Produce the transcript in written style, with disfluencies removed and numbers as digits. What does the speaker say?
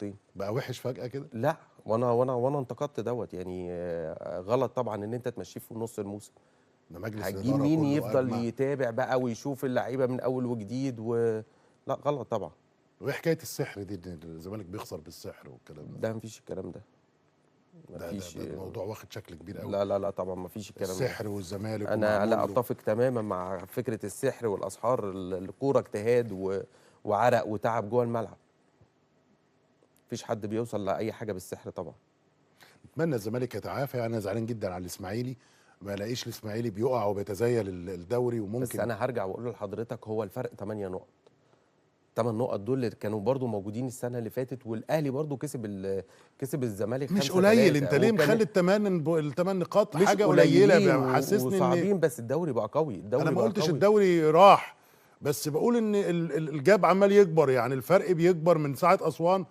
نقطتين. بقى وحش فجأة كده؟ لأ، وأنا انتقدت دوّة، يعني غلط طبعًا إن أنت تمشّيه في نُص الموسم. ده مجلس هتجيب الإدارة مين كله يفضل أجمع. يتابع بقى ويشوف اللعيبة من أول وجديد لأ غلط طبعًا. وإيه حكاية السحر دي، إن الزمالك بيخسر بالسحر والكلام ده؟ ده ما فيش الكلام ده، ما ده فيش. بقى الموضوع واخد شكل كبير أوي. لا، لا، لأ طبعًا ما فيش الكلام ده. السحر والزمالك أنا لا ومعمول له. أتفق تمامًا مع فكرة السحر والأسحار، الكورة اجتهاد وعرق وتعب جوّه الملعب. ما فيش حد بيوصل لأي حاجة بالسحر طبعًا. اتمنى الزمالك يتعافى، يعني انا زعلان جدا على الاسماعيلي، ما الاقيش الاسماعيلي بيقع وبيتزايل الدوري بس وممكن. أنا هارجع وأقول لحضرتك هو الفرق 8 نقط. 8 نقط دول اللي كانوا برضه موجودين السنة اللي فاتت، والأهلي برضه كسب الزمالك مش قليل، انت 5-3 ليه وكان مخلي الثمان نقاط مش حاجه قليله؟ قليلين محسسني ان وصعبين، بس الدوري بقى قوي، انا الدوري ما بقى قلتش قوي. الدوري راح، بس بقول ان الجاب عمال يكبر، يعني الفرق بيكبر من ساعه اسوان